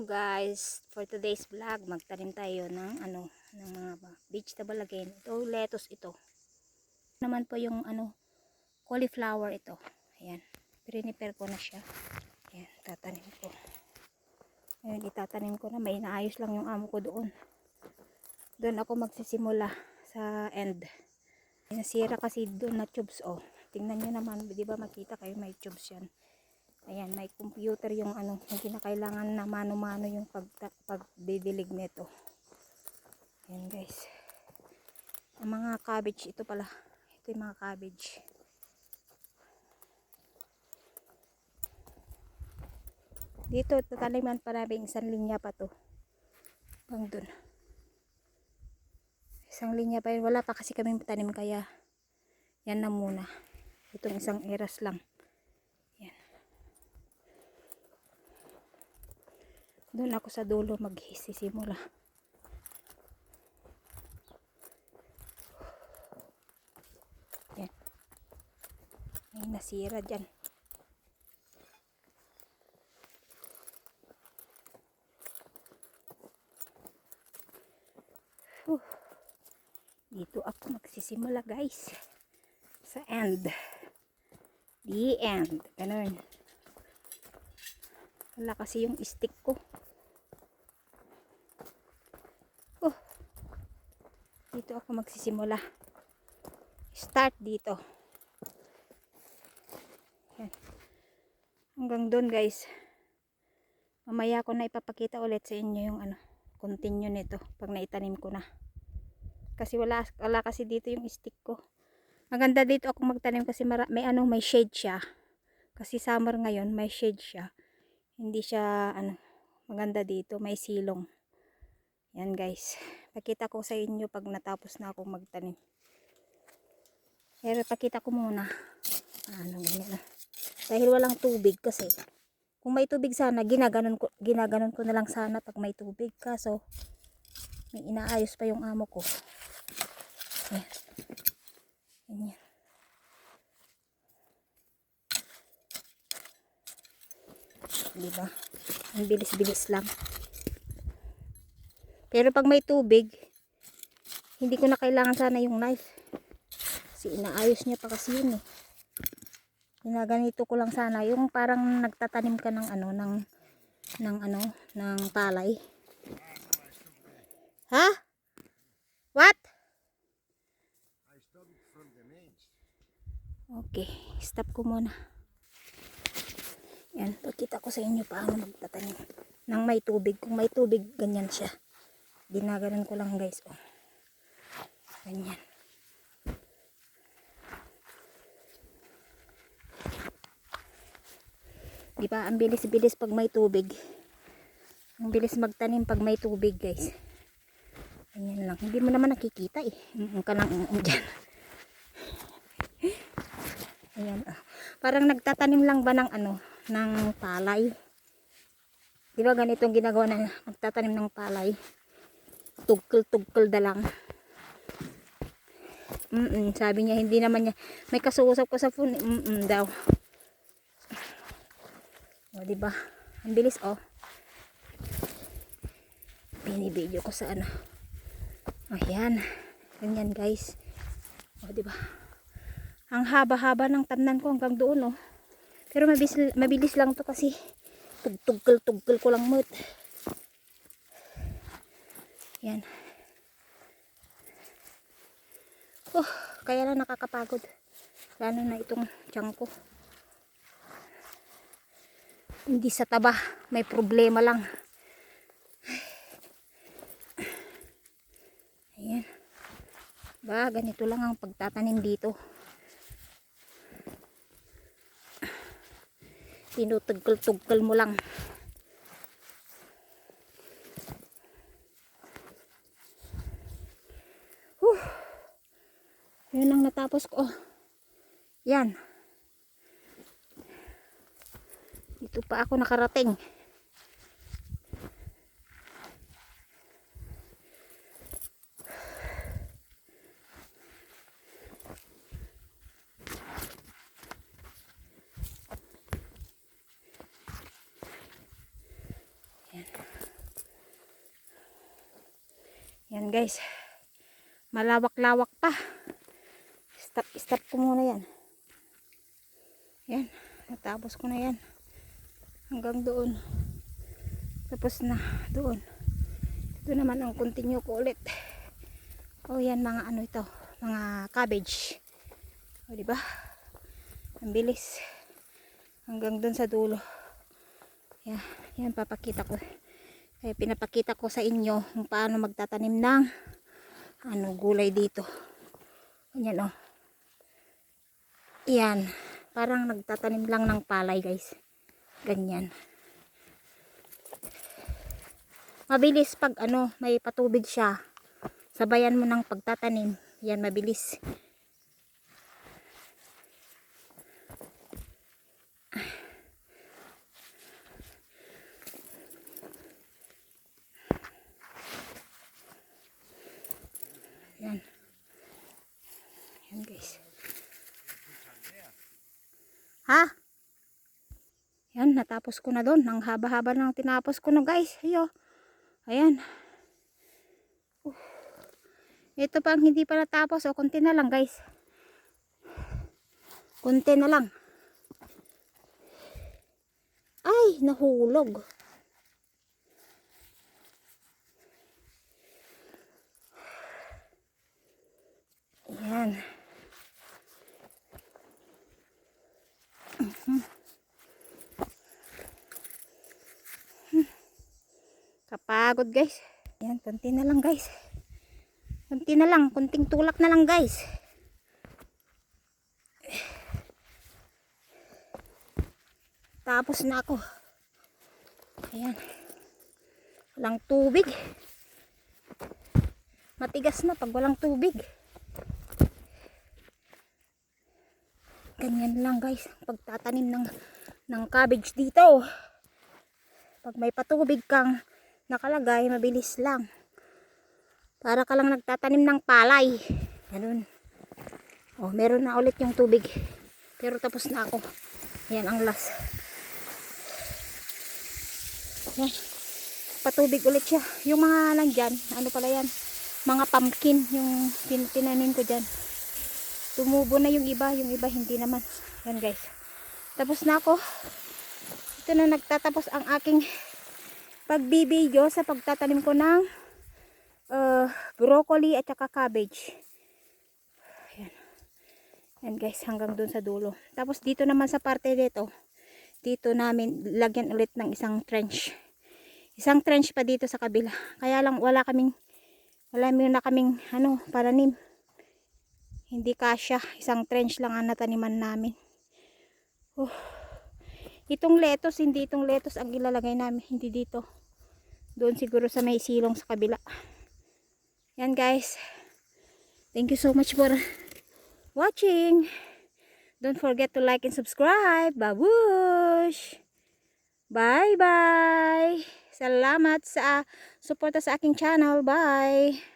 Guys, for today's vlog, magtanim tayo ng ng mga vegetable again. Ito, lettuce ito. Naman po yung cauliflower ito. Ayan, prepare ko na siya. Ayan, tatanim ko. Ayan, itatanim ko na. May inaayos lang yung amo ko doon. Doon ako magsisimula sa end. Nasira kasi doon na tubes, oh. Tingnan nyo naman, di ba makita kayo may tubes yan. Ayan, may computer yung hindi na kailangan na mano-mano yung pagdidilig nito. Ayan guys. Ang mga cabbage ito pala. Ito yung mga cabbage. Dito tataniman pa namin isang linya pa to. Hanggang dun. Isang linya pa yun. Wala pa kasi kaming tanim kaya yan na muna. Itong isang eras lang. Doon ako sa dulo magsisimula. Yan. May nasira dyan. Dito ako magsisimula guys. Sa end. The end. Ganun. Wala kasi yung stick ko. Dito ako magsisimula. Start dito. Yan. Hanggang doon guys. Mamaya ko na ipapakita ulit sa inyo yung continue nito pag naitanim ko na. Kasi wala kasi dito yung stick ko. Maganda dito ako magtanim kasi may shade siya. Kasi summer ngayon, may shade siya. Hindi siya maganda dito, may silong. Yan guys. Pakita ko sa inyo pag natapos na akong magtanim. Pero pakita ko muna. Ganyan. Dahil walang tubig kasi. Kung may tubig sana, ginaganon ko na lang sana pag may tubig. Kaso, may inaayos pa yung amo ko. Ayan. Ganyan. Diba? Ang bilis-bilis lang. Pero pag may tubig, hindi ko na kailangan sana yung knife. Kasi inaayos niya pa kasi yun eh. Ginaganito ko lang sana. Yung parang nagtatanim ka ng ng palay. Ha? What? Okay, stop ko muna. Yan, pakita ko sa inyo paano magtatanim ng may tubig. Kung may tubig, ganyan siya. Ginaganon ko lang guys, oh. Ganyan. Diba, ang bilis-bilis pag may tubig. Ang bilis magtanim pag may tubig guys. Ganyan lang. Hindi mo naman nakikita eh. Ka lang dyan. Ayan, oh. Parang nagtatanim lang ba ng ng palay. Diba ganitong ginagawa na magtatanim ng palay. Tugkol-tugkol da lang. Sabi niya hindi naman niya may kasuusap ko sa phone. Daw. O diba? Ang bilis oh. Binibideo ko sa Ayan. Ganyan guys. O diba? Ang haba-haba ng tamnan ko hanggang doon oh. Pero mabilis lang to kasi tugkol-tugkol ko lang mo't. Yan. Kaya lang nakakapagod. Lalo na itong tiyan ko. Hindi sa taba. May problema lang. Ayan. Ba, ganito lang ang pagtatanim dito. Tinutugkol-tugkol mo lang. Yun ang natapos ko. Yan. Dito pa ako nakarating. Yan. Yan guys. Malawak-lawak pa. Stop ko muna yan. Yan. Natapos ko na yan. Hanggang doon. Tapos na doon. Ito naman ang continue ko ulit. Oh yan mga ano ito. Mga cabbage. O diba? Ang bilis. Hanggang doon sa dulo. Yan papakita ko. Kaya pinapakita ko sa inyo kung paano magtatanim ng gulay dito. Ganyan oh. Yan. Parang nagtatanim lang ng palay guys. Ganyan. Mabilis pag may patubig siya. Sabayan mo ng pagtatanim. Yan mabilis. Yan. Yan guys. Ha? Yan, natapos ko na doon. Ang haba-haba nang tinapos ko na guys. Ayo. Ayan. Ito pang hindi pa natapos. O, konti na lang guys. Konti na lang. Ay, nahulog. Ayan. Kapagod guys. Ayan, konti na lang guys. Konti na lang, konting tulak na lang guys. Tapos na ako. Ayan. Walang tubig. Matigas na pag walang tubig. Ganyan lang guys. Pagtatanim ng cabbage dito. Pag may patubig kang nakalagay, mabilis lang. Para ka lang nagtatanim ng palay. Ganun. Oh, meron na ulit yung tubig. Pero tapos na ako. Ayan ang last. Ayan. Patubig ulit siya. Yung mga nandyan, ano pala yan? Mga pumpkin yung tinanim ko dyan. Tumubo na yung iba hindi naman. Yan guys. Tapos na ako. Ito na nagtatapos ang aking pagbibideo sa pagtatanim ko ng broccoli at saka cabbage. Yan. Yan guys, hanggang dun sa dulo. Tapos dito naman sa parte dito, dito namin lagyan ulit ng isang trench. Isang trench pa dito sa kabila. Kaya lang wala na kaming pananim. Hindi kasya. Isang trench lang ang nataniman namin. Itong lettuce, hindi itong lettuce ang ilalagay namin. Hindi dito. Doon siguro sa may silong sa kabila. Yan guys. Thank you so much for watching. Don't forget to like and subscribe. Babush! Bye bye! Salamat sa suporta sa aking channel. Bye!